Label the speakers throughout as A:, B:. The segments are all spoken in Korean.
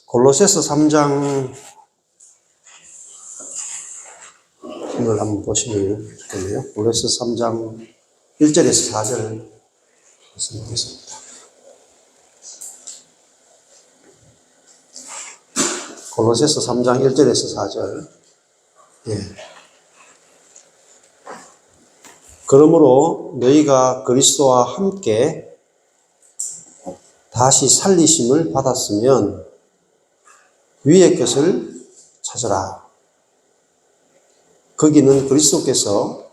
A: 골로새서 3장 이걸 한번 보시면 좋겠네요. 골로새서 3장 1절에서 4절 말씀드리겠습니다. 골로새서 3장 1절에서 4절. 예. 그러므로 너희가 그리스도와 함께 다시 살리심을 받았으면 위의 것을 찾으라. 거기는 그리스도께서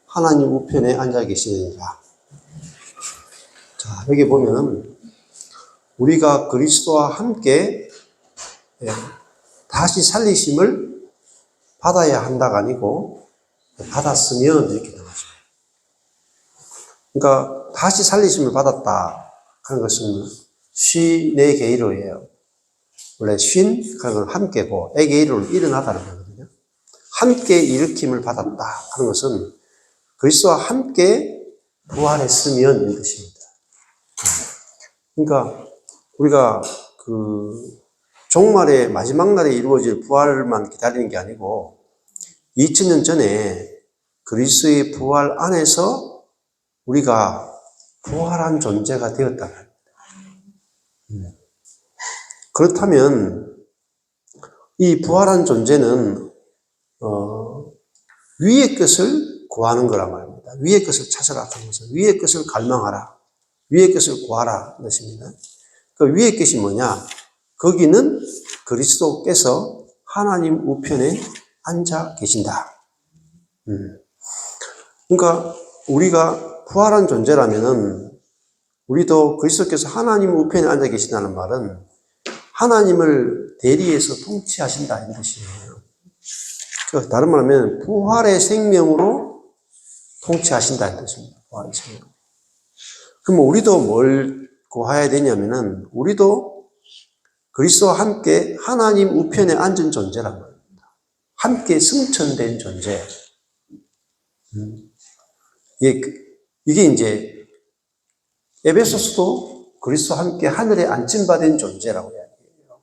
A: 하나님 우편에 앉아 계시느니라. 자, 여기 보면 우리가 그리스도와 함께 다시 살리심을 받아야 한다가 아니고 받았으면 이렇게 나오죠. 그러니까 다시 살리심을 받았다 하는 것은 쉬네 게이로예요. 원래 쉰 그런 건 함께고 에게이로는 일어나다는 거거든요. 함께 일으킴을 받았다 하는 것은 그리스도와 함께 부활했으면 이런 뜻입니다. 그러니까 우리가 종말의 마지막 날에 이루어질 부활만 기다리는 게 아니고 2000년 전에 그리스도의 부활 안에서 우리가 부활한 존재가 되었다는 겁니다. 그렇다면 이 부활한 존재는 위의 것을 구하는 거란 말입니다. 위의 것을 찾아라 하는 것은 위의 것을 갈망하라. 위의 것을 구하라 것입니다. 그 위의 것이 뭐냐? 거기는 그리스도께서 하나님 우편에 앉아 계신다. 그러니까 우리가 부활한 존재라면은 우리도 그리스도께서 하나님 우편에 앉아 계신다는 말은 하나님을 대리해서 통치하신다 이 뜻이에요. 다른 말하면 부활의 생명으로 통치하신다 이 뜻입니다. 부활의 생명. 그럼 우리도 뭘 구해야 되냐면은 우리도 그리스도와 함께 하나님 우편에 앉은 존재란 말입니다. 함께 승천된 존재. 이게 이제 에베소서도 그리스도와 함께 하늘에 안침받은 존재라고 해야 돼요.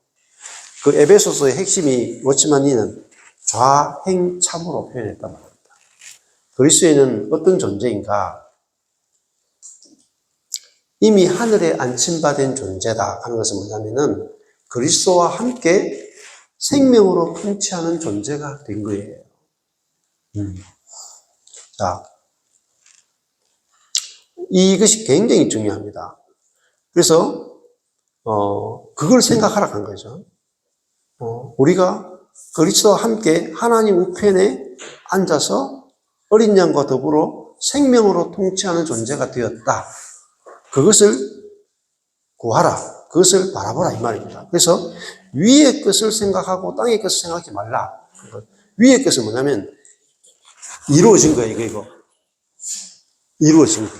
A: 그 에베소서의 핵심이 워치만니는 좌행참으로 표현했단 말입니다. 그리스도에는 어떤 존재인가? 이미 하늘에 안침받은 존재다 하는 것은 뭐냐면은 그리스도와 함께 생명으로 통치하는 존재가 된 거예요. 자, 이것이 굉장히 중요합니다. 그래서 그걸 생각하라 한 거죠. 우리가 그리스도와 함께 하나님 우편에 앉아서 어린 양과 더불어 생명으로 통치하는 존재가 되었다. 그것을 구하라. 그것을 바라보라 이 말입니다. 그래서 위의 것을 생각하고 땅의 것을 생각하지 말라. 위의 것은 뭐냐면 이루어진 거예요. 이거. 이루어진 거.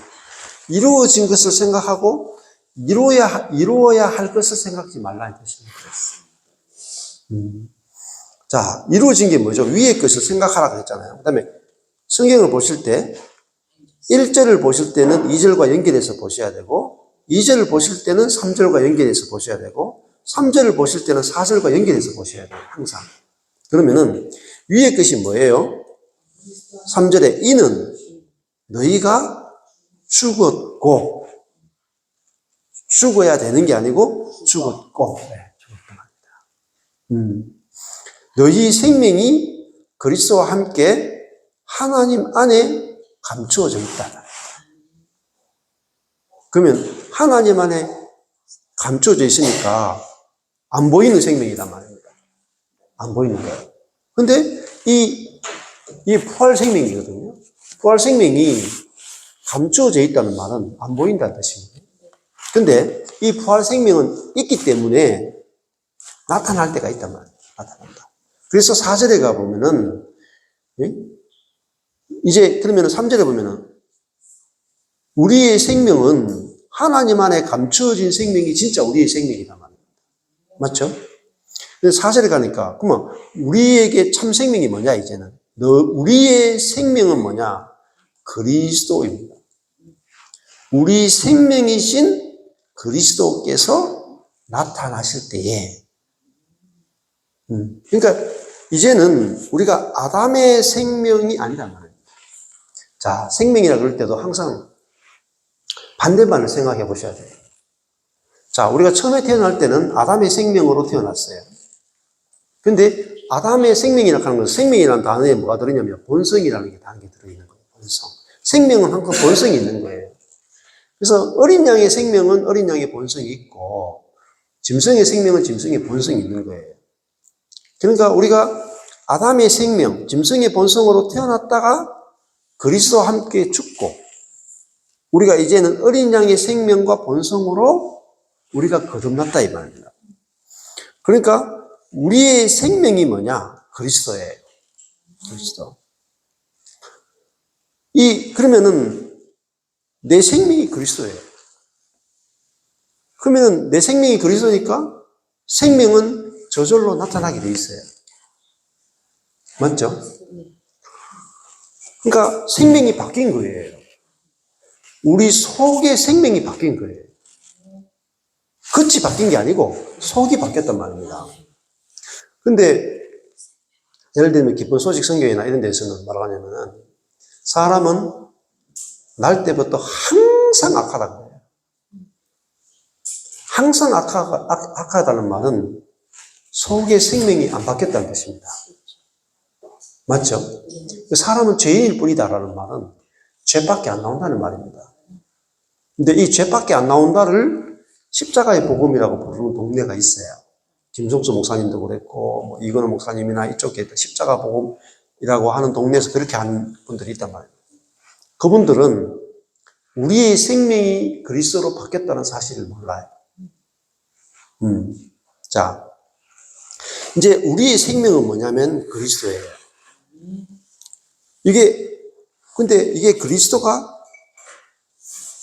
A: 이루어진 것을 생각하고 이루어야 할 것을 생각하지 말라 이 뜻입니다. 자, 이루어진 게 뭐죠? 위의 것을 생각하라 그랬잖아요. 그 다음에 성경을 보실 때 1절을 보실 때는 2절과 연결해서 보셔야 되고 2절을 보실 때는 3절과 연결해서 보셔야 되고 3절을 보실 때는 4절과 연결해서 보셔야 돼요. 항상. 그러면은 위의 것이 뭐예요? 3절에 이는 너희가 죽었고 죽어야 되는 게 아니고 죽었고 너희 생명이 그리스도와 함께 하나님 안에 감추어져 있다. 그러면 하나님 안에 감추어져 있으니까 안 보이는 생명이란 말입니다. 안 보이는 거예요. 근데 이 부활 생명이거든요. 부활 생명이 감추어져 있다는 말은 안 보인다는 뜻입니다. 근데 이 부활 생명은 있기 때문에 나타날 때가 있단 말이에요. 나타난다. 그래서 4절에 가보면은, 이제 그러면 3절에 보면은, 우리의 생명은 하나님 안에 감추어진 생명이 진짜 우리의 생명이란 말입니다. 맞죠? 그래서 4절에 가니까, 그러면 우리에게 참 생명이 뭐냐, 이제는? 우리의 생명은 뭐냐? 그리스도입니다. 우리 생명이신 그리스도께서 나타나실 때에, 그러니까 이제는 우리가 아담의 생명이 아니란 말이에요. 자, 생명이라 그럴 때도 항상 반대말을 생각해 보셔야 돼요. 자, 우리가 처음에 태어날 때는 아담의 생명으로 태어났어요. 근데 아담의 생명이라고 하는 건 생명이라는 단어에 뭐가 들어있냐면 본성이라는 게 단계 들어있는 거예요. 본성. 생명은 항상 본성이 있는 거예요. 그래서 어린 양의 생명은 어린 양의 본성이 있고 짐승의 생명은 짐승의 본성이 있는 거예요. 그러니까 우리가 아담의 생명, 짐승의 본성으로 태어났다가 그리스도와 함께 죽고 우리가 이제는 어린 양의 생명과 본성으로 우리가 거듭났다 이 말입니다. 그러니까 우리의 생명이 뭐냐? 그리스도예요. 그리스도. 그러면은 내 생명이 그리스도예요. 그러면은 내 생명이 그리스도니까 생명은 저절로 나타나게 돼 있어요. 맞죠? 그러니까 생명이 바뀐 거예요. 우리 속의 생명이 바뀐 거예요. 겉이 바뀐 게 아니고 속이 바뀌었단 말입니다. 근데 예를 들면 기쁜 소식 성경이나 이런 데서는 말하냐면은 사람은 날 때부터 항상 악하다는 거예요. 항상 악하다는 말은 속의 생명이 안 바뀌었다는 뜻입니다. 맞죠? 사람은 죄인일 뿐이다라는 말은 죄밖에 안 나온다는 말입니다. 근데 이 죄밖에 안 나온다를 십자가의 복음이라고 부르는 동네가 있어요. 김성수 목사님도 그랬고, 뭐 이건우 목사님이나 이쪽에 십자가 복음이라고 하는 동네에서 그렇게 하는 분들이 있단 말이에요. 그분들은 우리의 생명이 그리스도로 바뀌었다는 사실을 몰라요. 자, 이제 우리의 생명은 뭐냐면 그리스도예요. 근데 이게 그리스도가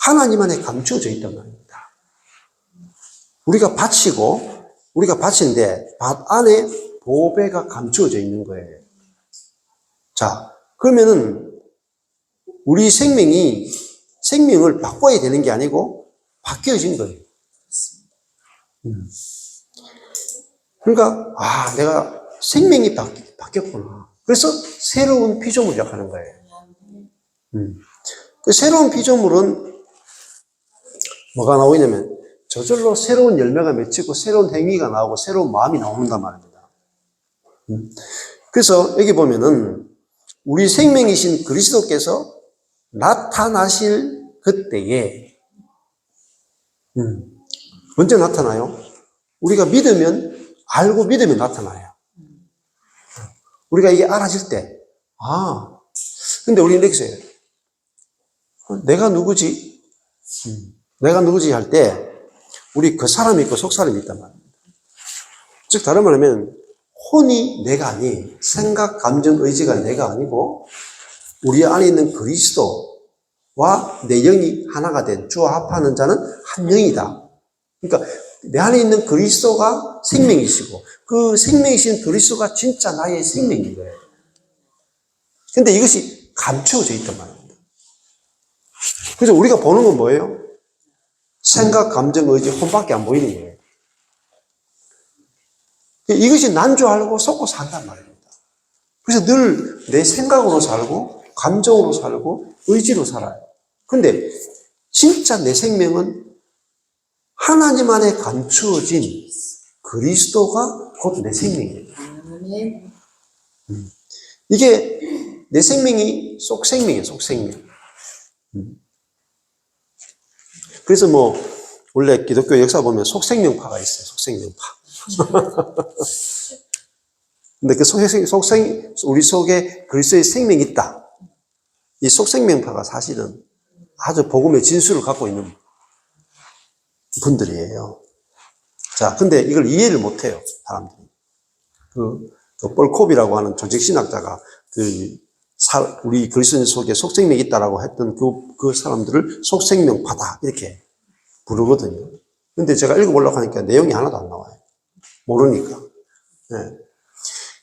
A: 하나님 안에 감추어져 있단 말입니다. 우리가 밭인데 밭 안에 보배가 감추어져 있는 거예요. 자, 그러면은 우리 생명을 바꿔야 되는 게 아니고 바뀌어진 거예요. 그러니까 내가 생명이 바뀌었구나. 그래서 새로운 피조물이 하는 거예요. 그 새로운 피조물은 뭐가 나오냐면 저절로 새로운 열매가 맺히고 새로운 행위가 나오고 새로운 마음이 나온단 말입니다. 그래서 여기 보면은 우리 생명이신 그리스도께서 나타나실 그때에 언제 나타나요? 우리가 알고 믿으면 나타나요. 우리가 이게 알아질 때 근데 우리는 이렇게 해요. 내가 누구지? 내가 누구지 할 때 우리 그 사람이 있고 속 사람이 있단 말입니다. 즉 다른 말하면 혼이 내가 아니, 생각, 감정, 의지가 내가 아니고 우리 안에 있는 그리스도와 내 영이 하나가 된 주와 합하는 자는 한 영이다. 그러니까 내 안에 있는 그리스도가 생명이시고 그 생명이신 그리스도가 진짜 나의 생명인 거예요. 근데 이것이 감추어져 있단 말입니다. 그래서 우리가 보는 건 뭐예요? 생각, 감정, 의지, 혼밖에 안 보이는 거예요. 이것이 난 줄 알고 속고 산단 말입니다. 그래서 늘 내 생각으로 살고 감정으로 살고 의지로 살아요. 근데 진짜 내 생명은 하나님 안에 감추어진 그리스도가 곧 내 생명이에요. 이게 내 생명이 속생명이에요. 속생명. 그래서 원래 기독교 역사 보면 속생명파가 있어요. 속생명파. 근데 우리 속에 그리스도의 생명이 있다. 이 속생명파가 사실은 아주 복음의 진수를 갖고 있는 분들이에요. 자, 근데 이걸 이해를 못 해요, 사람들이. 뻘콥이라고 하는 조직신학자가 우리 그리스도 속에 속생명이 있다라고 했던 그 사람들을 속생명파다, 이렇게 부르거든요. 근데 제가 읽어보려고 하니까 내용이 하나도 안 나와요. 모르니까. 네.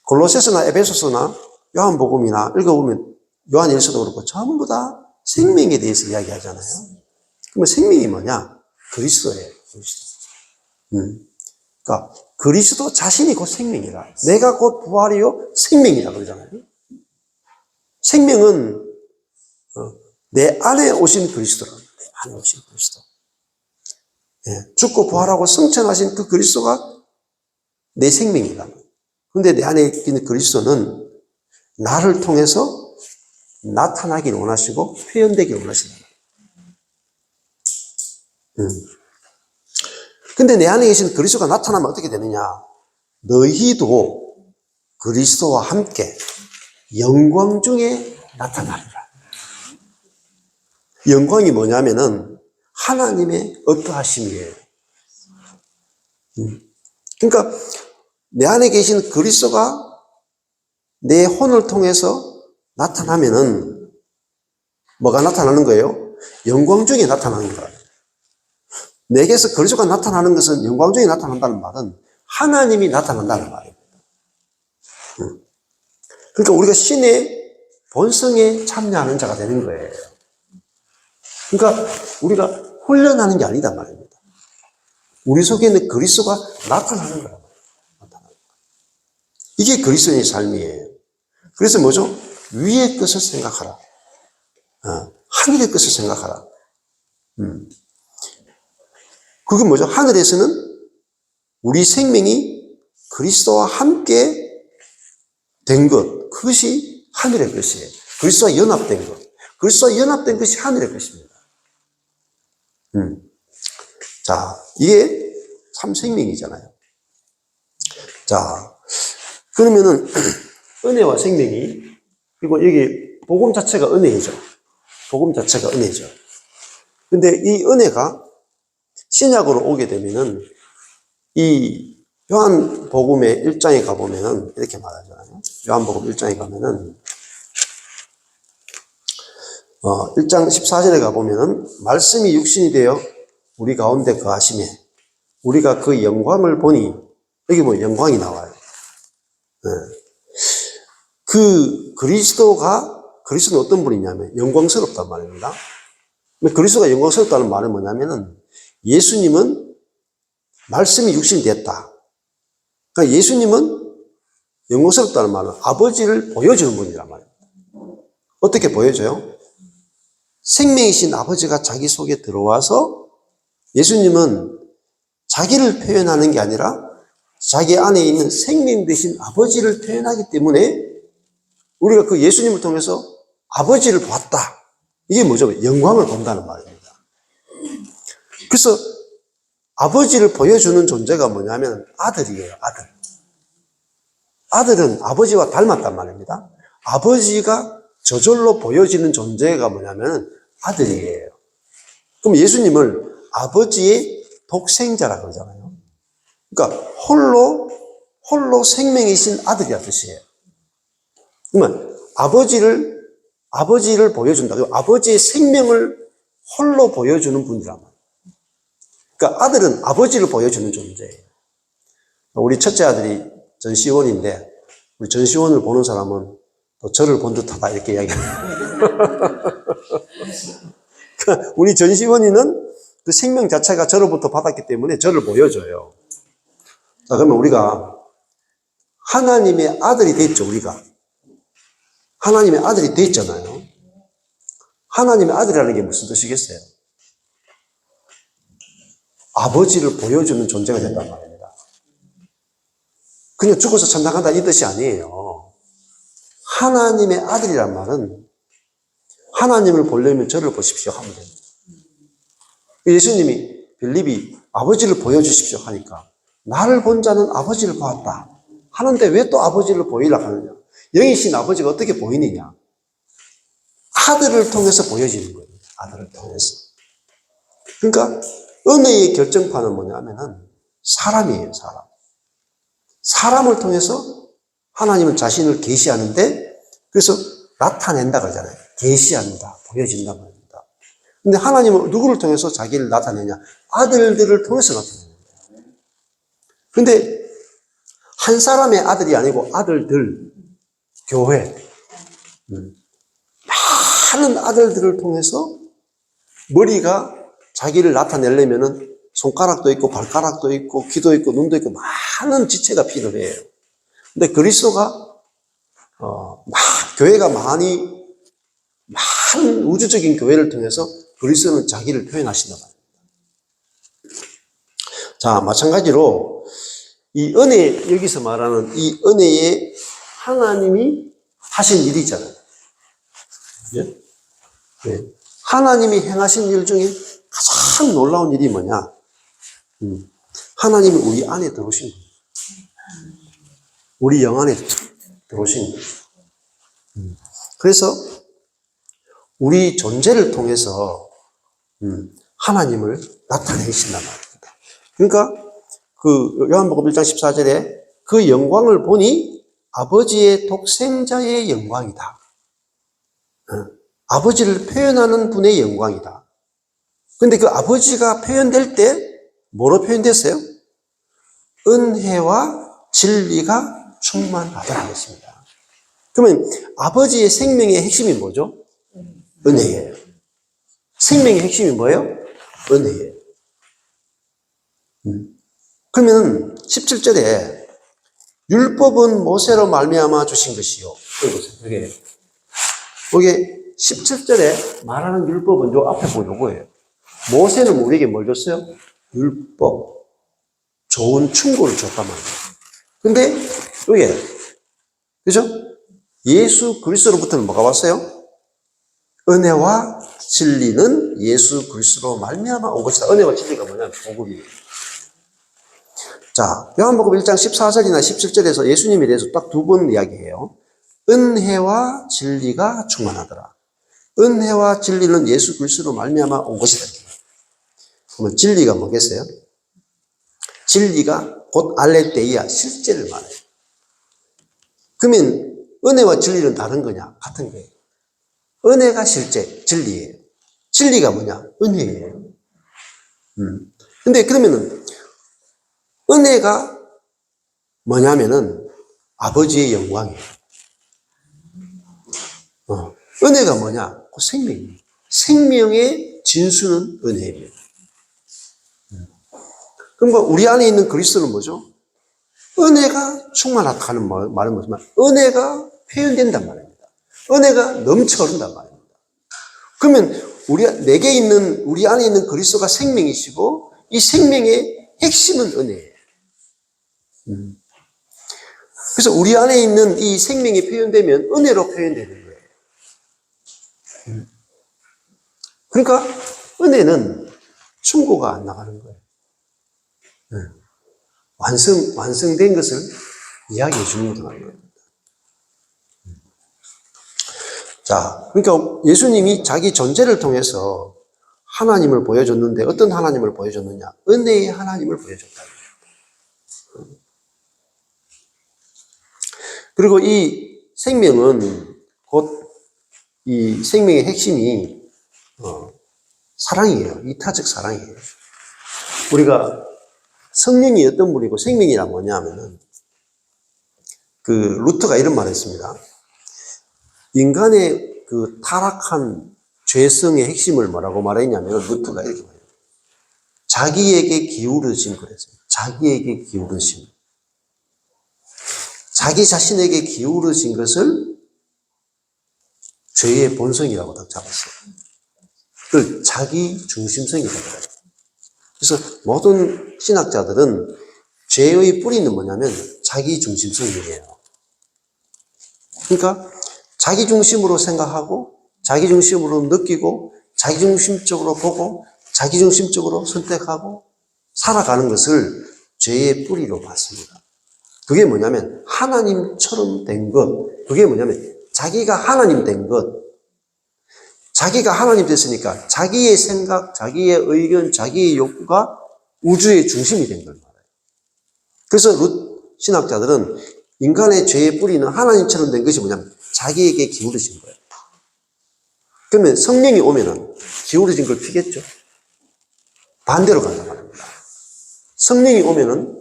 A: 골로새서나 에베소서나 요한복음이나 읽어보면 요한일서도 그렇고 전부 다 생명에 대해서 이야기하잖아요. 그러면 생명이 뭐냐? 그리스도예요. 그리스도. 그러니까 그리스도 자신이 곧 생명이라. 내가 곧 부활이요 생명이라 그러잖아요. 생명은 내 안에 오신 그리스도라는 거예요. 내 안에 오신 그리스도. 예, 죽고 부활하고 승천하신 그 그리스도가 내 생명이다. 그런데 내 안에 있는 그리스도는 나를 통해서 나타나길 원하시고 표현되길 원하신다. 근데 내 안에 계신 그리스도가 나타나면 어떻게 되느냐? 너희도 그리스도와 함께 영광 중에 나타나리라. 영광이 뭐냐면은 하나님의 어떠하심이에요. 그러니까 내 안에 계신 그리스도가 내 혼을 통해서 나타나면은 뭐가 나타나는 거예요? 영광 중에 나타나는 거예요. 내게서 그리스도가 나타나는 것은 영광 중에 나타난다는 말은 하나님이 나타난다는 말입니다. 그러니까 우리가 신의 본성에 참여하는 자가 되는 거예요. 그러니까 우리가 훈련하는 게 아니다 말입니다. 우리 속에 있는 그리스도가 나타나는 거란 말이에요. 나타나는 거. 이게 그리스도의 삶이에요. 그래서 뭐죠? 위의 것을 생각하라. 하늘의 것을 생각하라. 그건 뭐죠? 하늘에서는 우리 생명이 그리스도와 함께 된 것, 그것이 하늘의 것이에요. 그리스도와 연합된 것. 그리스도와 연합된 것이 하늘의 것입니다. 자, 이게 참 생명이잖아요. 자, 그러면은 은혜와 생명이, 그리고 여기 복음 자체가 은혜이죠. 복음 자체가 은혜죠. 근데 이 은혜가 신약으로 오게 되면은 이 요한복음의 1장에 가보면은 이렇게 말하잖아요. 요한복음 1장에 가면은 1장 14절에 가보면은 말씀이 육신이 되어 우리 가운데 거하심에 우리가 그 영광을 보니, 여기 뭐 영광이 나와요. 그 그리스도는 어떤 분이냐면 영광스럽단 말입니다. 그리스도가 영광스럽다는 말은 뭐냐면은 예수님은 말씀이 육신이 됐다. 그러니까 예수님은 영광스럽다는 말은 아버지를 보여주는 분이란 말입니다. 어떻게 보여줘요? 생명이신 아버지가 자기 속에 들어와서 예수님은 자기를 표현하는 게 아니라 자기 안에 있는 생명 되신 아버지를 표현하기 때문에 우리가 그 예수님을 통해서 아버지를 봤다. 이게 뭐죠? 영광을 본다는 말입니다. 그래서 아버지를 보여주는 존재가 뭐냐면 아들이에요. 아들. 아들은 아버지와 닮았단 말입니다. 아버지가 저절로 보여지는 존재가 뭐냐면 아들이에요. 그럼 예수님을 아버지의 독생자라고 그러잖아요. 그러니까 홀로 생명이신 아들이라 뜻이에요. 그러면 아버지를 보여준다. 아버지의 생명을 홀로 보여주는 분이란 말이에요. 그러니까 아들은 아버지를 보여주는 존재예요. 우리 첫째 아들이 전시원인데 우리 전시원을 보는 사람은 또 저를 본 듯하다 이렇게 이야기합니다. 우리 전시원이는 그 생명 자체가 저로부터 받았기 때문에 저를 보여줘요. 자, 그러면 우리가 하나님의 아들이 됐죠, 우리가. 하나님의 아들이 됐잖아요. 하나님의 아들이라는 게 무슨 뜻이겠어요? 아버지를 보여주는 존재가 된단 말입니다. 그냥 죽어서 천당 간다 이 뜻이 아니에요. 하나님의 아들이란 말은 하나님을 보려면 저를 보십시오 하면 됩니다. 예수님이 빌립이 아버지를 보여주십시오 하니까 나를 본 자는 아버지를 보았다 하는데 왜 또 아버지를 보이려고 하느냐? 영이신 아버지가 어떻게 보이느냐? 아들을 통해서 보여지는 거예요. 아들을 통해서. 그러니까 은혜의 결정판은 뭐냐면은 사람이에요. 사람을 통해서 하나님은 자신을 계시하는데 그래서 나타낸다 그러잖아요. 계시한다, 보여진다 말입니다. 근데 하나님은 누구를 통해서 자기를 나타내냐? 아들들을 통해서 나타내는 거예요. 근데 한 사람의 아들이 아니고 아들들, 교회, 많은 아들들을 통해서 머리가 자기를 나타내려면은 손가락도 있고 발가락도 있고 귀도 있고 눈도 있고 많은 지체가 필요해요. 근데 그리스도가 교회가 많은 우주적인 교회를 통해서 그리스도는 자기를 표현하신단 말입니다. 자, 마찬가지로 이 은혜, 여기서 말하는 이 은혜에 하나님이 하신 일이잖아요. 네? 네. 하나님이 행하신 일 중에 가장 놀라운 일이 뭐냐? 하나님이 우리 안에 들어오신 거예요. 우리 영 안에 들어오신 거예요. 그래서 우리 존재를 통해서 하나님을 나타내신단 말입니다. 그러니까 그 요한복음 1장 14절에 그 영광을 보니 아버지의 독생자의 영광이다. 아버지를 표현하는 분의 영광이다. 근데 그 아버지가 표현될 때 뭐로 표현됐어요? 은혜와 진리가 충만하다는 것입니다. 그러면 아버지의 생명의 핵심이 뭐죠? 은혜예요. 생명의 핵심이 뭐예요? 은혜예요. 그러면 17절에 율법은 모세로 말미암아 주신 것이요. 이게 17절에 말하는 율법은 요 앞에 보고 요거예요. 모세는 우리에게 뭘 줬어요? 율법, 좋은 충고를 줬단 말이에요. 근데 이게 그죠? 예수 그리스도로부터는 뭐가 왔어요? 은혜와 진리는 예수 그리스도로 말미암아 온 것이다. 은혜와 진리가 뭐냐면 복음이에요. 자, 요한복음 1장 14절이나 17절에서 예수님에 대해서 딱 두 번 이야기해요. 은혜와 진리가 충만하더라. 은혜와 진리는 예수 그리스도로 말미암아 온 것이다. 그러면 진리가 뭐겠어요? 진리가 곧 알레테이아, 실제를 말해요. 그러면 은혜와 진리는 다른 거냐? 같은 거예요. 은혜가 실제, 진리예요. 진리가 뭐냐? 은혜예요. 근데 그러면은 은혜가 뭐냐면은 아버지의 영광이에요. 은혜가 뭐냐? 그 생명이에요. 생명의 진수는 은혜예요. 그러니까 우리 안에 있는 그리스도는 뭐죠? 은혜가 충만하다는 말은 무슨 말? 은혜가 표현된단 말입니다. 은혜가 넘쳐 흐른단 말입니다. 그러면 우리 안에 있는 그리스도가 생명이시고 이 생명의 핵심은 은혜예요. 그래서 우리 안에 있는 이 생명이 표현되면 은혜로 표현되는 거예요. 그러니까 은혜는 충고가 안 나가는 거예요. 완성된 것을 이야기해 주는 거예요. 자, 그러니까 예수님이 자기 존재를 통해서 하나님을 보여줬는데 어떤 하나님을 보여줬느냐? 은혜의 하나님을 보여줬다. 그리고 이 생명은 곧 이 생명의 핵심이 사랑이에요. 이타적 사랑이에요. 우리가 성령이 어떤 분이고 생명이란 뭐냐면은 그 루터가 이런 말을 했습니다. 인간의 그 타락한 죄성의 핵심을 뭐라고 말했냐면 루터가 이렇게 말해요. 자기에게 기울어진 그랬어요. 자기에게 기울어진. 자기 자신에게 기울어진 것을 죄의 본성이라고 딱 잡았어요. 그걸 자기 중심성이라고 해요. 그래서 모든 신학자들은 죄의 뿌리는 뭐냐면 자기 중심성이에요. 그러니까 자기 중심으로 생각하고 자기 중심으로 느끼고 자기 중심적으로 보고 자기 중심적으로 선택하고 살아가는 것을 죄의 뿌리로 봤습니다. 그게 뭐냐면 하나님처럼 된 것. 그게 뭐냐면 자기가 하나님 된 것. 자기가 하나님 됐으니까 자기의 생각, 자기의 의견, 자기의 욕구가 우주의 중심이 된 걸 말해요. 그래서 신학자들은 인간의 죄의 뿌리는 하나님처럼 된 것이 뭐냐면 자기에게 기울어진 거예요. 그러면 성령이 오면은 기울어진 걸 피겠죠. 반대로 간단 말입니다. 성령이 오면은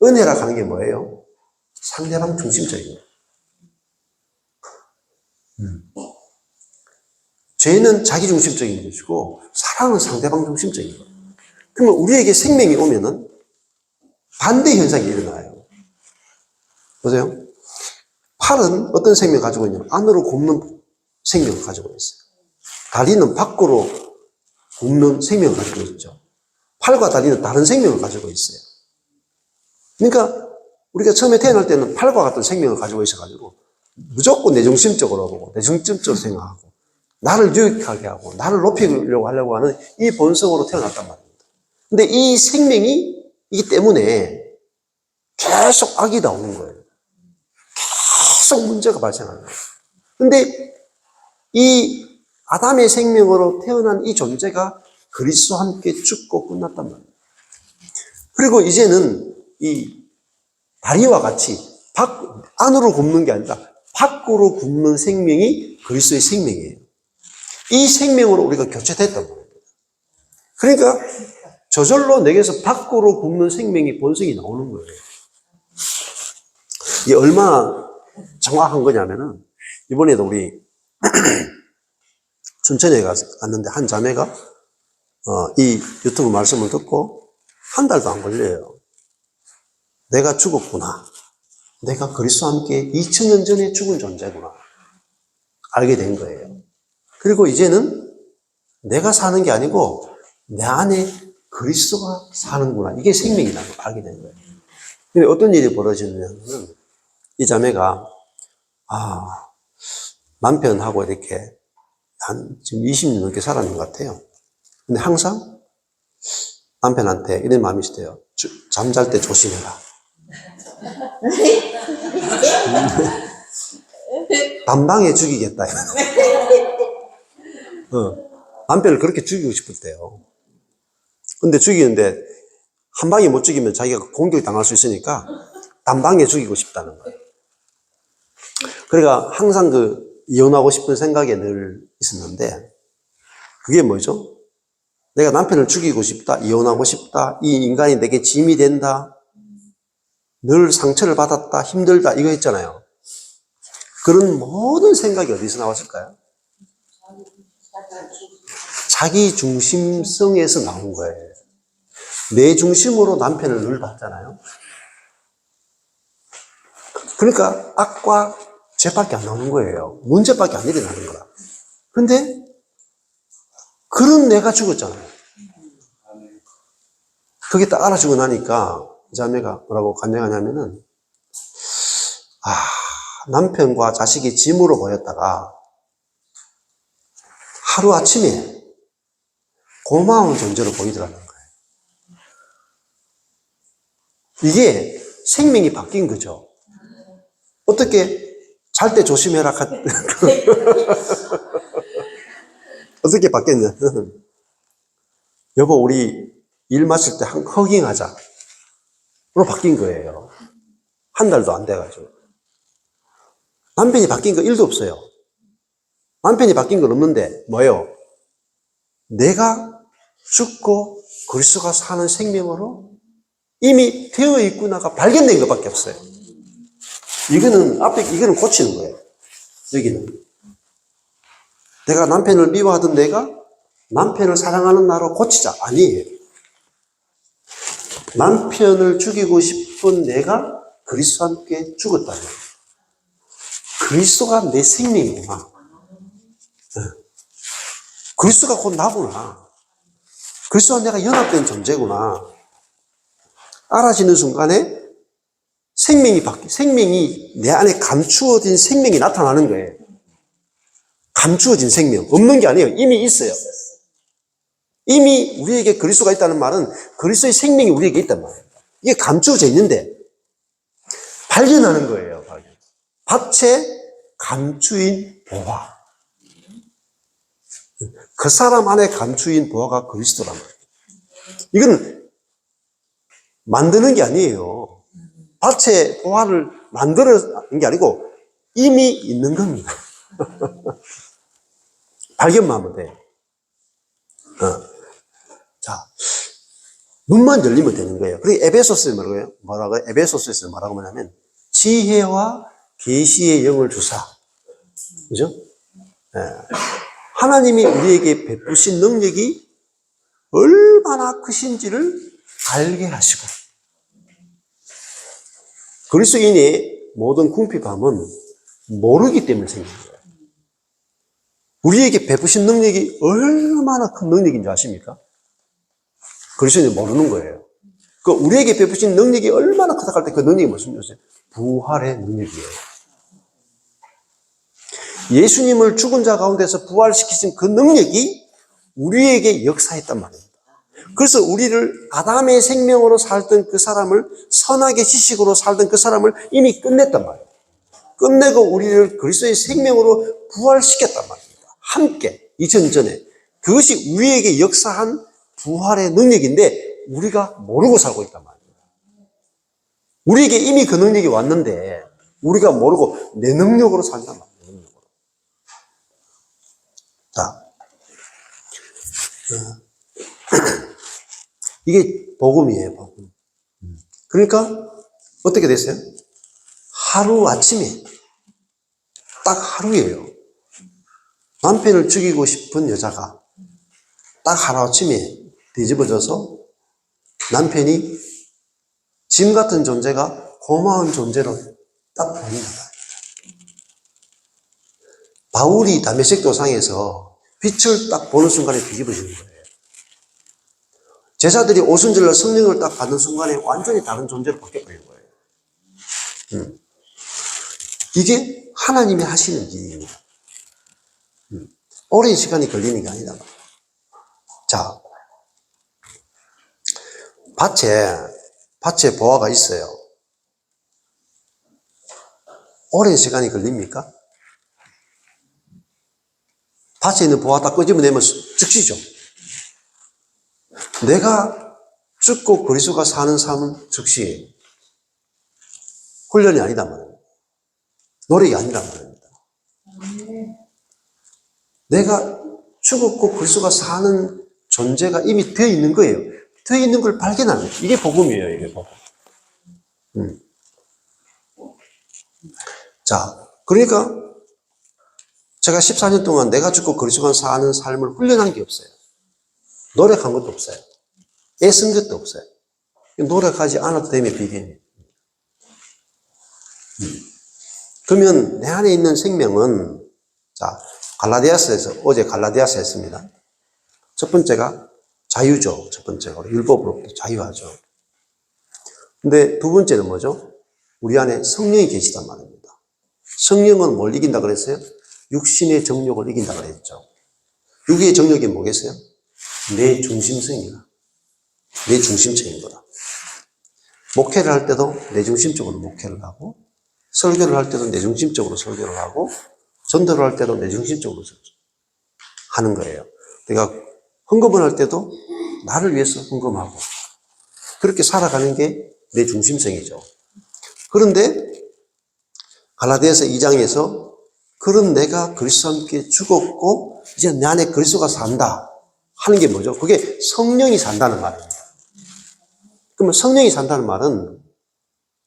A: 은혜라 하는 게 뭐예요? 상대방 중심적인 거예요. 죄는 자기 중심적인 것이고 사랑은 상대방 중심적인 거예요. 그러면 우리에게 생명이 오면은 반대 현상이 일어나요. 보세요. 팔은 어떤 생명을 가지고 있냐면 안으로 굽는 생명을 가지고 있어요. 다리는 밖으로 굽는 생명을 가지고 있죠. 팔과 다리는 다른 생명을 가지고 있어요. 그러니까 우리가 처음에 태어날 때는 팔과 같은 생명을 가지고 있어가지고 무조건 내중심적으로 보고 내중심적으로 생각하고 나를 유익하게 하고 나를 높이려고 하려고 하는 이 본성으로 태어났단 말입니다. 근데 이 생명이 이기 때문에 계속 악이 나오는 거예요. 계속 문제가 발생하는 거예요. 근데 이 아담의 생명으로 태어난 이 존재가 그리스도와 함께 죽고 끝났단 말이에요. 그리고 이제는 이 다리와 같이 안으로 굽는 게 아니라 밖으로 굽는 생명이 그리스도의 생명이에요. 이 생명으로 우리가 교체됐단 말이에요. 그러니까 저절로 내게서 밖으로 굽는 생명이 본성이 나오는 거예요. 이게 얼마나 정확한 거냐면은 이번에도 우리 춘천에 갔는데 한 자매가 이 유튜브 말씀을 듣고 한 달도 안 걸려요. 내가 죽었구나. 내가 그리스도와 함께 2000년 전에 죽은 존재구나. 알게 된 거예요. 그리고 이제는 내가 사는 게 아니고 내 안에 그리스도가 사는구나. 이게 생명이라는 걸 알게 된 거예요. 근데 어떤 일이 벌어지느냐면 이 자매가 남편하고 이렇게 지금 20년 넘게 살았는 것 같아요. 근데 항상 남편한테 이런 마음이 있어요. 잠잘 때 조심해라. 단방에 죽이겠다. 남편을 그렇게 죽이고 싶을 때요. 근데 죽이는데 한 방에 못 죽이면 자기가 공격 당할 수 있으니까 단방에 죽이고 싶다는 거예요. 그러니까 항상 이혼하고 싶은 생각에 늘 있었는데 그게 뭐죠? 내가 남편을 죽이고 싶다, 이혼하고 싶다, 이 인간이 내게 짐이 된다, 늘 상처를 받았다, 힘들다 이거 했잖아요. 그런 모든 생각이 어디서 나왔을까요? 자기 중심성에서 나온 거예요. 내 중심으로 남편을 늘 봤잖아요. 그러니까 악과 죄밖에 안 나오는 거예요. 문제밖에 안 일어나는 거라. 근데 그런 내가 죽었잖아요. 그게 딱 알아주고 나니까 이 자매가 뭐라고 간증하냐면은 남편과 자식이 짐으로 보였다가 하루아침에 고마운 존재로 보이더라는 거예요. 이게 생명이 바뀐 거죠. 어떻게 잘 때 조심해라. 어떻게 바뀌었냐. 여보 우리 일 마칠 때 허깅하자. 로 바뀐 거예요. 한 달도 안 돼가지고. 남편이 바뀐 거 1도 없어요. 남편이 바뀐 건 없는데 뭐예요? 내가 죽고 그리스도가 사는 생명으로 이미 되어 있구나가 발견된 것밖에 없어요. 이거는 고치는 거예요. 여기는. 내가 남편을 미워하던 내가 남편을 사랑하는 나로 고치자. 아니에요. 남편을 죽이고 싶은 내가 그리스도와 함께 죽었다는 거예요. 그리스도가 내 생명이구나. 그리스도가 곧 나구나. 그리스도와 내가 연합된 존재구나. 알아지는 순간에 생명이 내 안에 감추어진 생명이 나타나는 거예요. 감추어진 생명. 없는 게 아니에요. 이미 있어요. 이미 우리에게 그리스도가 있다는 말은 그리스도의 생명이 우리에게 있단 말이에요. 이게 감추어져 있는데 발견하는 거예요. 밭에 감추인 보화. 그 사람 안에 감추인 보화가 그리스도란 말이에요. 이건 만드는 게 아니에요. 밭에 보화를 만드는 게 아니고 이미 있는 겁니다. 발견만 하면 돼요. 자, 눈만 열리면 되는 거예요. 그리고 에베소스에 뭐라고요? 에베소스에서 뭐라고 하냐면 지혜와 계시의 영을 주사. 그죠? 네. 하나님이 우리에게 베푸신 능력이 얼마나 크신지를 알게 하시고, 그리스도인의 모든 궁핍함은 모르기 때문에 생긴 거예요. 우리에게 베푸신 능력이 얼마나 큰 능력인 줄 아십니까? 그리스도인이 모르는 거예요. 그 우리에게 베푸신 능력이 얼마나 크다 할 때 그 능력이 무슨 뜻이에요? 부활의 능력이에요. 예수님을 죽은 자 가운데서 부활시키신 그 능력이 우리에게 역사했단 말입니다. 그래서 우리를 아담의 생명으로 살던 그 사람을, 선악의 지식으로 살던 그 사람을 이미 끝냈단 말이에요. 끝내고 우리를 그리스도의 생명으로 부활시켰단 말입니다. 함께 2000년 전에. 그것이 우리에게 역사한 부활의 능력인데 우리가 모르고 살고 있단 말이에요. 우리에게 이미 그 능력이 왔는데 우리가 모르고 내 능력으로 살단 말이에요. 내 능력으로. 자, 이게 복음이에요, 복음. 그러니까 어떻게 됐어요? 하루 아침에, 딱 하루예요. 남편을 죽이고 싶은 여자가 딱 하루아침에 뒤집어져서 남편이 짐 같은 존재가 고마운 존재로 딱 보입니다. 바울이 다메섹 도상에서 빛을 딱 보는 순간에 뒤집어지는 거예요. 제자들이 오순절날 성령을 딱 받는 순간에 완전히 다른 존재로 바뀌어버린 거예요. 이게 하나님이 하시는 일입니다. 오랜 시간이 걸리는 게 아니다. 자, 밭에 보화가 있어요. 오랜 시간이 걸립니까? 밭에 있는 보화 딱 끄집어내면 즉시죠. 내가 죽고 그리스도가 사는 삶은 즉시 훈련이 아니다 말입니다. 노력이 아니란 말입니다. 내가 죽었고 그리스도가 사는 존재가 이미 되어 있는 거예요. 되어 있는 걸 발견하는 거예요. 이게 복음이에요, 이게 복음. 자, 그러니까 제가 14년 동안 내가 죽고 그리스도가 사는 삶을 훈련한 게 없어요. 노력한 것도 없어요. 애쓴 것도 없어요. 노력하지 않아도 됨의 비결이에요. 그러면 내 안에 있는 생명은, 자, 갈라디아서에서, 어제 갈라디아서 했습니다. 첫 번째가 자유죠. 첫 번째가. 율법으로부터 자유하죠. 근데 두 번째는 뭐죠? 우리 안에 성령이 계시단 말입니다. 성령은 뭘 이긴다 그랬어요? 육신의 정욕을 이긴다 그랬죠. 육의 정욕이 뭐겠어요? 내 중심성이다. 내 중심적인 거다. 목회를 할 때도 내 중심적으로 목회를 하고, 설교를 할 때도 내 중심적으로 설교를 하고, 전도를 할 때도 내 중심적으로 하는 거예요. 내가 헌금을 할 때도 나를 위해서 헌금하고, 그렇게 살아가는 게 내 중심성이죠. 그런데 갈라디아서 2장에서 그런 내가 그리스도와 함께 죽었고 이제 내 안에 그리스도가 산다 하는 게 뭐죠? 그게 성령이 산다는 말입니다. 그러면 성령이 산다는 말은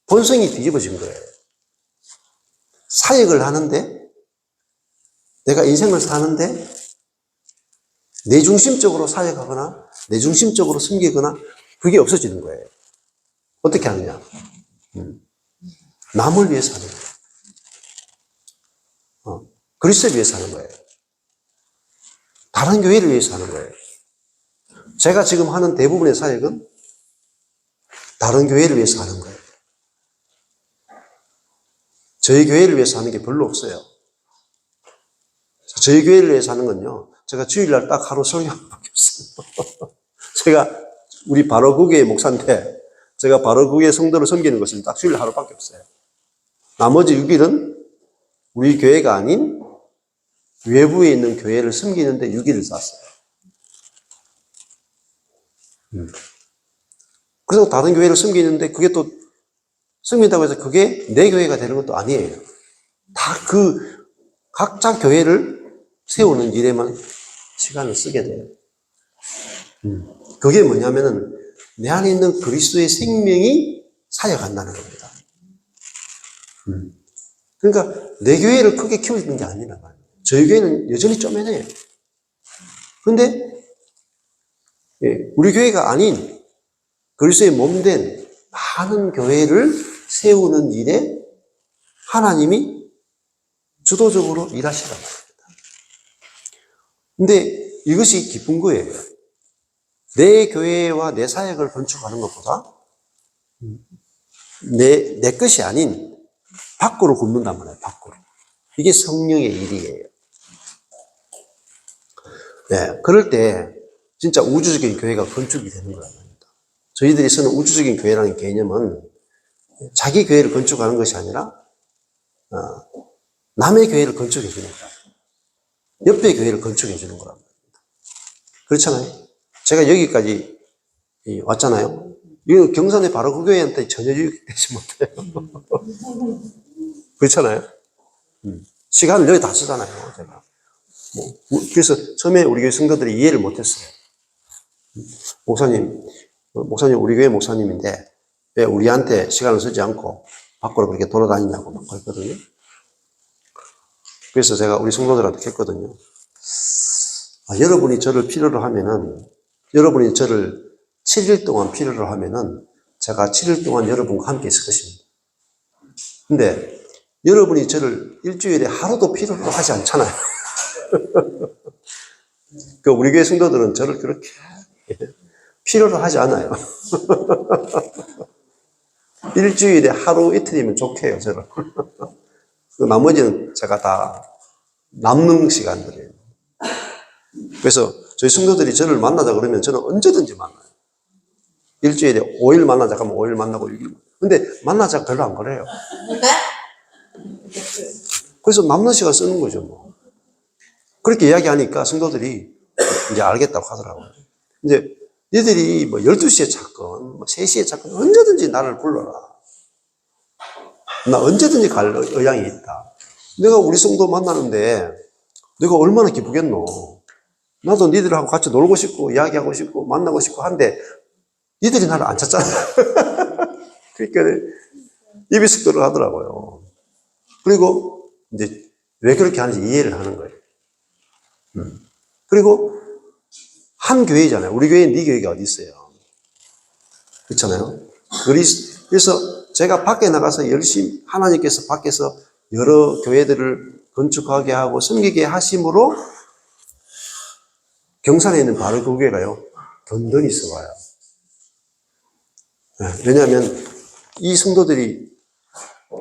A: 본성이 뒤집어진 거예요. 사역을 하는데, 내가 인생을 사는데 내 중심적으로 사역하거나 내 중심적으로 섬기거나 그게 없어지는 거예요. 어떻게 하느냐? 남을 위해서 하는 거예요. 그리스도를 위해서 하는 거예요. 다른 교회를 위해서 하는 거예요. 제가 지금 하는 대부분의 사역은 다른 교회를 위해서 하는 거예요. 저희 교회를 위해서 하는 게 별로 없어요. 저희 교회를 위해서 하는 건요, 제가 주일날 딱 하루 설교밖에 없어요. 제가 우리 바로구교의 목사인데 제가 바로구교의 성도를 섬기는 것은 딱 주일 하루밖에 없어요. 나머지 6일은 우리 교회가 아닌 외부에 있는 교회를 섬기는데 6일을 쌌어요. 그래서 다른 교회를 섬기는데 그게 또 섬긴다고 해서 그게 내 교회가 되는 것도 아니에요. 다 그 각자 교회를 세우는 일에만 시간을 쓰게 돼요. 그게 뭐냐면은 내 안에 있는 그리스도의 생명이 사역한다는 겁니다. 그러니까 내 교회를 크게 키우는 게 아니라 말이에요. 저희 교회는 여전히 쪼매네요. 근데 예, 우리 교회가 아닌 그리스도의 몸된 많은 교회를 세우는 일에 하나님이 주도적으로 일하시란 말입니다. 근데 이것이 기쁜 거예요. 내 교회와 내 사역을 건축하는 것보다 내 것이 아닌 밖으로 굽는단 말이에요. 밖으로. 이게 성령의 일이에요. 네, 그럴 때 진짜 우주적인 교회가 건축이 되는 거란 말입니다. 저희들이 쓰는 우주적인 교회라는 개념은 자기 교회를 건축하는 것이 아니라 남의 교회를 건축해 주는 거예요. 옆의 교회를 건축해 주는 거란 말입니다. 그렇잖아요. 제가 여기까지 왔잖아요. 이 경산의 바로 그 교회한테 전혀 유익되지 못해요. 그렇잖아요. 시간을 여기 다 쓰잖아요. 제가. 그래서 처음에 우리 교회 성도들이 이해를 못했어요. 목사님 우리 교회 목사님인데 왜 우리한테 시간을 쓰지 않고 밖으로 그렇게 돌아다니냐고 막 그랬거든요. 그래서 제가 우리 성도들한테 했거든요. 여러분이 저를 필요로 하면은, 여러분이 저를 7일 동안 필요로 하면은 제가 7일 동안 여러분과 함께 있을 것입니다. 근데 여러분이 저를 일주일에 하루도 필요로 하지 않잖아요. 그 우리 교회 성도들은 저를 그렇게 필요로 하지 않아요. 일주일에 하루 이틀이면 좋게요, 저를. 그 나머지는 제가 다 남는 시간들이에요. 그래서 저희 성도들이 저를 만나자 그러면 저는 언제든지 만나요. 일주일에 5일 만나자 하면 5일 만나고 6일. 근데 만나자 별로 안 그래요. 그래서 남는 시간 쓰는 거죠, 뭐. 그렇게 이야기하니까 성도들이 이제 알겠다고 하더라고요. 이제 니들이 뭐 12시에 찾건, 뭐 3시에 찾건 언제든지 나를 불러라. 나 언제든지 갈 의향이 있다. 내가 우리 성도 만나는데 내가 얼마나 기쁘겠노. 나도 니들하고 같이 놀고 싶고 이야기하고 싶고 만나고 싶고 한데 니들이 나를 안 찾잖아. 그러니까 입이 숙도를 하더라고요. 그리고 이제 왜 그렇게 하는지 이해를 하는 거예요. 그리고 한 교회잖아요. 우리 교회는 네 교회가 어디 있어요? 그렇잖아요. 그래서 제가 밖에 나가서 열심히 하나님께서 밖에서 여러 교회들을 건축하게 하고 섬기게 하심으로 경산에 있는 바로 그 교회가요 든든히 있어봐요. 왜냐하면 이 성도들이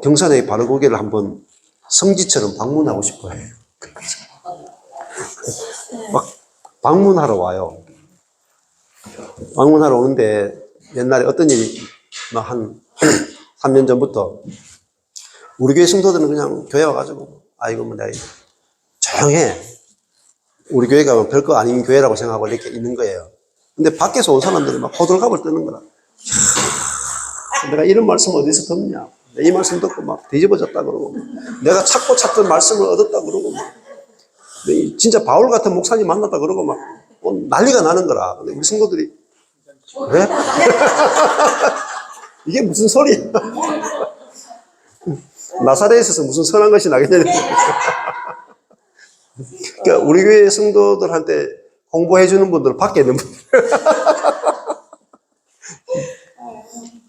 A: 경산의 바로 그 교회를 한번 성지처럼 방문하고 싶어요. 막 방문하러 와요. 방문하러 오는데 옛날에 어떤 일이 한 3년 전부터 우리 교회 성도들은 그냥 교회 와가지고 아이고 뭐 내가 조용해. 우리 교회가 별거 아닌 교회라고 생각하고 이렇게 있는 거예요. 근데 밖에서 온 사람들이 막 호들갑을 뜨는 거라. 내가 이런 말씀 어디서 듣냐. 이 말씀 듣고 막 뒤집어졌다 그러고 내가 찾던 말씀을 얻었다 그러고 막 진짜 바울 같은 목사님 만났다 그러고 막 난리가 나는 거라. 근데 우리 성도들이 왜? 이게 무슨 소리야? 나사렛에서 무슨 선한 것이 나겠냐. 그러니까 우리 교회 성도들한테 홍보해 주는 분들은 밖에 있는 분들.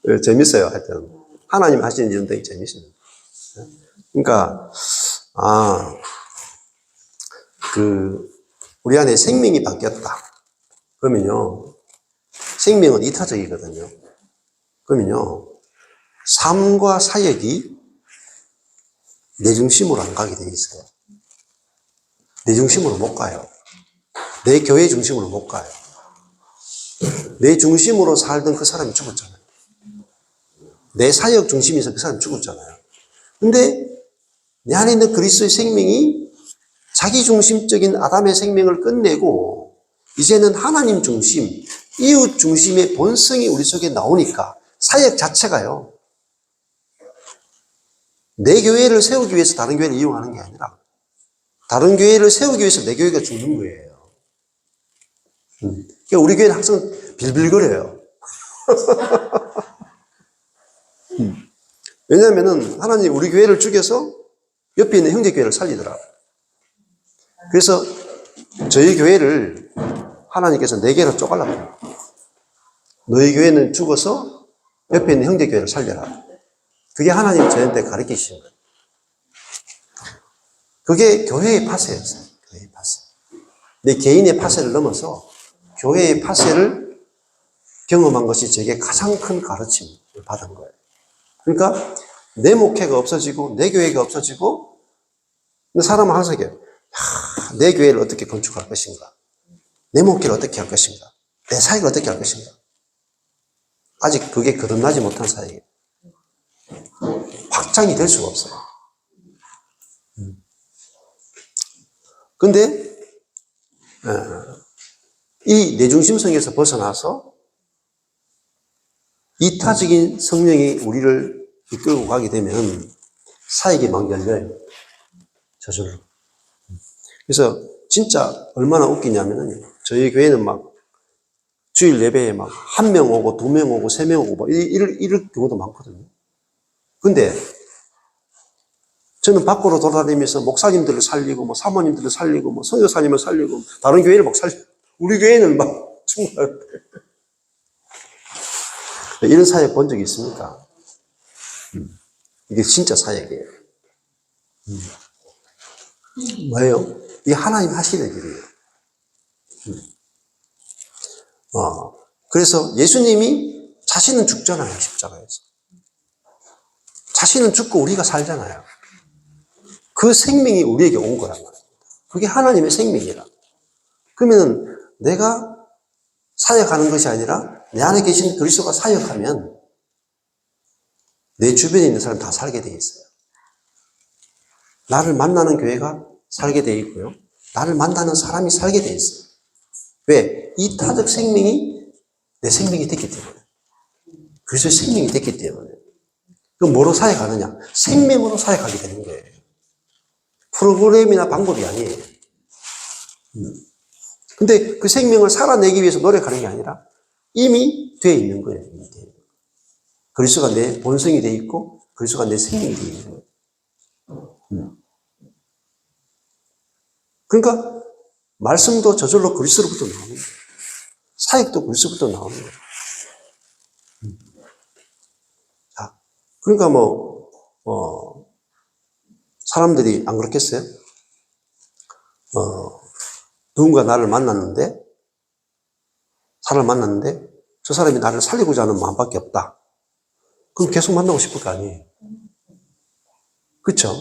A: 네, 재밌어요. 하여튼 하나님 하시는 일은 되게 재밌습니다. 그러니까 우리 안에 생명이 바뀌었다. 그러면요, 생명은 이타적이거든요. 그러면요, 삶과 사역이 내 중심으로 안 가게 돼 있어요. 내 중심으로 못 가요. 내 교회 중심으로 못 가요. 내 중심으로 살던 그 사람이 죽었잖아요. 내 사역 중심에서 그 사람이 죽었잖아요. 근데 내 안에 있는 그리스도의 생명이 자기 중심적인 아담의 생명을 끝내고 이제는 하나님 중심, 이웃 중심의 본성이 우리 속에 나오니까 사역 자체가요. 내 교회를 세우기 위해서 다른 교회를 이용하는 게 아니라 다른 교회를 세우기 위해서 내 교회가 죽는 거예요. 그러니까 우리 교회는 항상 빌빌거려요. 왜냐하면 하나님 우리 교회를 죽여서 옆에 있는 형제 교회를 살리더라. 그래서 저희 교회를 하나님께서 4개로 쪼갈라버려요. 너희 교회는 죽어서 옆에 있는 형제 교회를 살려라. 그게 하나님 저한테 가르치신 거예요. 그게 교회의 파쇄였어요. 교회의 파쇄. 내 개인의 파쇄를 넘어서 교회의 파쇄를 경험한 것이 제게 가장 큰 가르침을 받은 거예요. 그러니까 내 목회가 없어지고 내 교회가 없어지고 사람은 항상 얘기해요. 내 교회를 어떻게 건축할 것인가? 내 목회를 어떻게 할 것인가? 내 사역을 어떻게 할 것인가? 아직 그게 거듭나지 못한 사역이에요. 확장이 될 수가 없어요. 근데 이 내중심성에서 벗어나서 이타적인 성령이 우리를 이끌고 가게 되면 사역이 막 열려요. 저절로. 그래서 진짜 얼마나 웃기냐면은 저희 교회는 막 주일 예배에 막 1명 오고 2명 오고 3명 오고 막 이럴 경우도 많거든요. 근데 저는 밖으로 돌아다니면서 목사님들을 살리고 뭐 사모님들을 살리고 뭐 선교사님을 살리고 다른 교회를 막 살리고 우리 교회는 막 정말 이런 사역 본 적이 있습니까? 이게 진짜 사역이에요. 뭐예요? 이게 하나님 하시는 일이에요. 그래서 예수님이 자신은 죽잖아요, 십자가에서. 자신은 죽고 우리가 살잖아요. 그 생명이 우리에게 온 거란 말이에요. 그게 하나님의 생명이라. 그러면 내가 사역하는 것이 아니라 내 안에 계신 그리스도가 사역하면 내 주변에 있는 사람 다 살게 돼 있어요. 나를 만나는 교회가 살게 돼 있고요. 나를 만나는 사람이 살게 돼 있어요. 왜? 이타적 생명이 내 생명이 됐기 때문에. 그리스도의 생명이 됐기 때문에. 그럼 뭐로 사역하느냐? 생명으로 사역하게 되는 거예요. 프로그램이나 방법이 아니에요. 근데 그 생명을 살아내기 위해서 노력하는 게 아니라 이미 돼 있는 거예요. 그리스도가 내 본성이 돼 있고 그리스도가 내 생명이 돼 있는 거예요. 그러니까 말씀도 저절로 그리스도로부터 나오는 거예요. 사역도 그리스도부터 나오는 거예요. 자, 그러니까 사람들이 안 그렇겠어요? 누군가 나를 만났는데, 사람을 만났는데, 저 사람이 나를 살리고자 하는 마음밖에 없다. 그럼 계속 만나고 싶을 거 아니에요? 그쵸?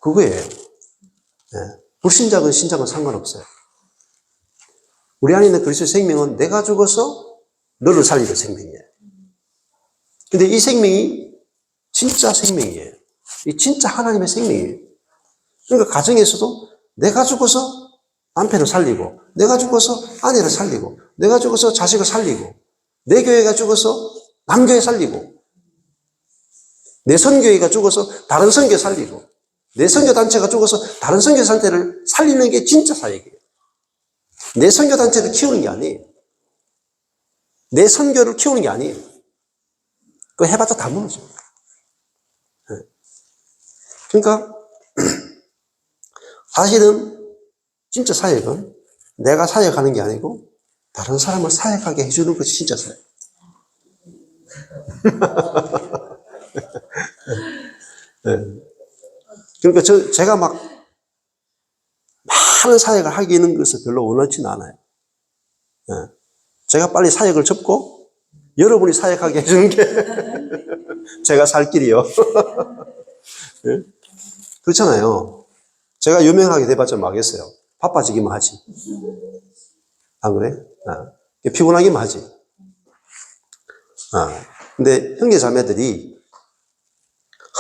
A: 그거예요. 네. 불신자건 신자건 상관없어요. 우리 안에 있는 그리스도의 생명은 내가 죽어서 너를 살리는 생명이에요. 근데 이 생명이 진짜 생명이에요. 이 진짜 하나님의 생명이에요. 그러니까 가정에서도 내가 죽어서 남편을 살리고, 내가 죽어서 아내를 살리고, 내가 죽어서 자식을 살리고, 내 교회가 죽어서 남교회 살리고, 내 선교회가 죽어서 다른 선교회 살리고, 내 선교단체가 죽어서 다른 선교단체를 살리는 게 진짜 사역이에요. 내 선교단체를 키우는 게 아니에요. 내 선교를 키우는 게 아니에요. 그거 해봤자 다 무너져요. 그러니까 사실은 진짜 사역은 내가 사역하는 게 아니고 다른 사람을 사역하게 해주는 것이 진짜 사역. 네. 그러니까 제가 막 많은 사역을 하기는 것을 별로 원하지는 않아요. 네. 제가 빨리 사역을 접고 여러분이 사역하게 해주는 게 제가 살 길이요. 네? 그렇잖아요. 제가 유명하게 돼봤자 뭐하겠어요. 바빠지기만 하지. 안 그래? 피곤하기만 하지. 근데 형제 자매들이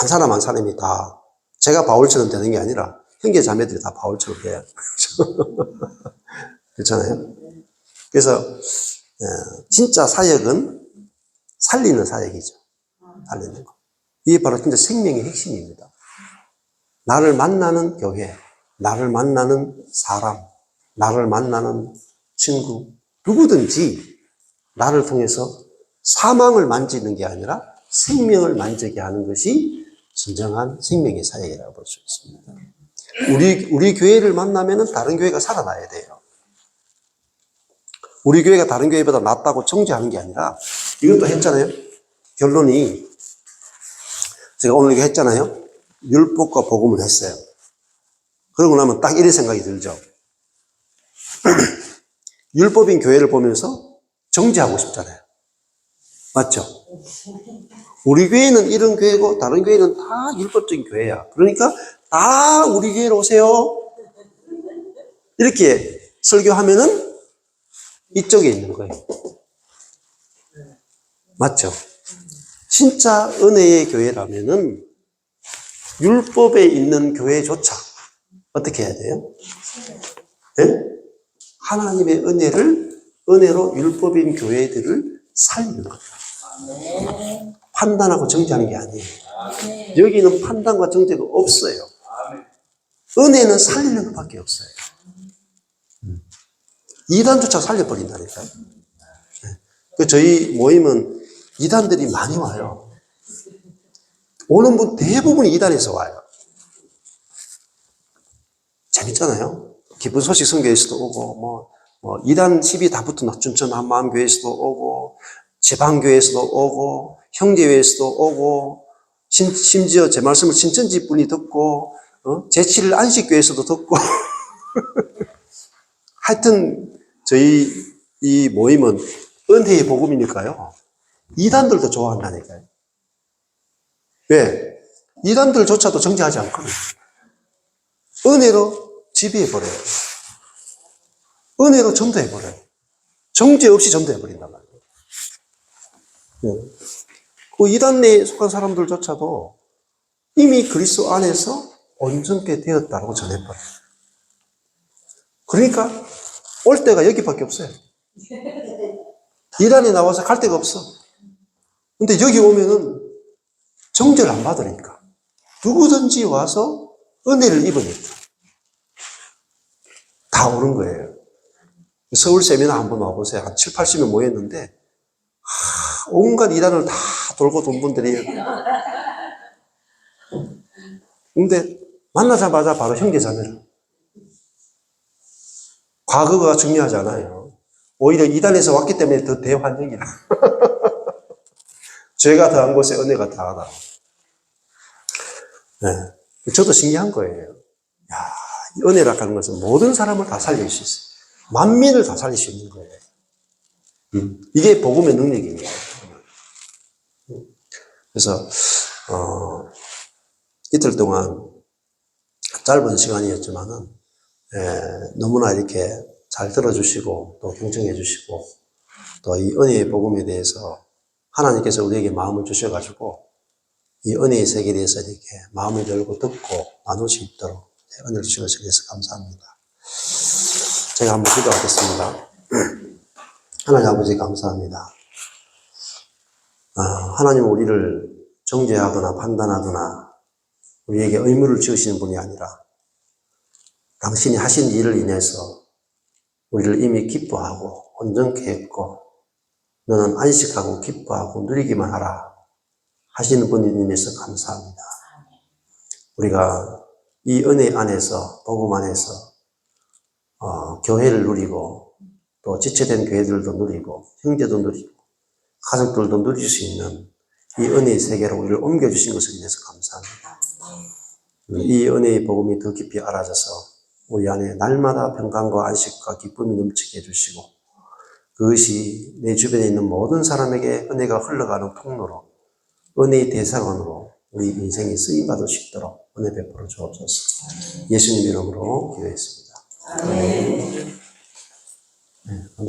A: 한 사람 한 사람이 다 제가 바울처럼 되는 게 아니라 형제 자매들이 다 바울처럼 돼야 그렇잖아요. 그래서 진짜 사역은 살리는 사역이죠. 살리는 거. 이게 바로 진짜 생명의 핵심입니다. 나를 만나는 교회, 나를 만나는 사람, 나를 만나는 친구, 누구든지 나를 통해서 사망을 만지는 게 아니라 생명을 만지게 하는 것이 진정한 생명의 사역이라고 볼 수 있습니다. 우리 교회를 만나면은 다른 교회가 살아나야 돼요. 우리 교회가 다른 교회보다 낫다고 정죄하는 게 아니라 이것도 했잖아요. 결론이 제가 오늘 이거 했잖아요. 율법과 복음을 했어요. 그러고 나면 딱 이런 생각이 들죠. 율법인 교회를 보면서 정죄하고 싶잖아요. 맞죠? 우리 교회는 이런 교회고 다른 교회는 다 율법적인 교회야. 그러니까 다 우리 교회로 오세요. 이렇게 설교하면은 이쪽에 있는 거예요. 맞죠? 진짜 은혜의 교회라면은 율법에 있는 교회조차 어떻게 해야 돼요? 네? 하나님의 은혜로 율법인 교회들을 살리는 거예요. 판단하고 정죄하는 게 아니에요. 여기는 판단과 정죄가 없어요. 은혜는 살리는 것밖에 없어요. 이단조차 살려버린다니까요. 저희 모임은 이단들이 많이 와요. 오는 분 대부분 이단에서 와요. 재밌잖아요. 기쁜 소식 선교에서도 오고, 이단 10이 다 붙은 춘천 한마음교회에서도 오고, 제방교회에서도 오고, 형제회에서도 오고, 심지어 제 말씀을 신천지 분이 듣고, 제7일 안식교회에서도 듣고. 하여튼, 저희 이 모임은 은혜의 복음이니까요. 이단들도 좋아한다니까요. 왜? 이단들조차도 정죄하지 않거든요. 은혜로 지배해버려요. 은혜로 전도해버려요. 정죄 없이 전도해버린단 말이에요. 그 이단 내에 속한 사람들조차도 이미 그리스도 안에서 온전케 되었다고 전해버려요. 그러니까 올 데가 여기밖에 없어요. 이단에 나와서 갈 데가 없어. 근데 여기 오면은 정죄를 안 받으니까. 누구든지 와서 은혜를 입으니까. 다 오는 거예요. 서울 세미나 한번 와보세요. 한 7, 80명 모였는데, 온갖 이단을 다 돌고 돈 분들이. 근데 만나자마자 바로 형제자매를. 과거가 중요하지 않아요. 오히려 이단에서 왔기 때문에 더 대환영이야. 죄가 더한 곳에 은혜가 더하다. 네. 저도 신기한 거예요. 야, 은혜라고 하는 것은 모든 사람을 다 살릴 수 있어요. 만민을 다 살릴 수 있는 거예요. 이게 복음의 능력입니다. 그래서 이틀 동안 짧은 시간이었지만은 너무나 이렇게 잘 들어주시고 또 경청해 주시고 또 이 은혜의 복음에 대해서 하나님께서 우리에게 마음을 주셔가지고 이 은혜의 세계에 대해서 이렇게 마음을 열고 듣고 나눌 수 있도록 은혜를 주신 것에 대해서 감사합니다. 제가 한번 기도하겠습니다. 하나님 아버지 감사합니다. 하나님은 우리를 정죄하거나 판단하거나 우리에게 의무를 지으시는 분이 아니라 당신이 하신 일을 인해서 우리를 이미 기뻐하고 온전케 했고 너는 안식하고 기뻐하고 누리기만 하라 하시는 분임에서 감사합니다. 우리가 이 은혜 안에서 복음 안에서 교회를 누리고 또 지체된 교회들도 누리고 형제도 누리고 가족들도 누릴 수 있는 이 은혜의 세계로 우리를 옮겨주신 것에 대해서 감사합니다. 이 은혜의 복음이 더 깊이 알아져서 우리 안에 날마다 평강과 안식과 기쁨이 넘치게 해주시고 그것이 내 주변에 있는 모든 사람에게 은혜가 흘러가는 통로로 은혜의 대사관으로 우리 인생이 쓰임받을 수 있도록 은혜 베풀어 주옵소서. 예수님 이름으로 기도했습니다. 아멘.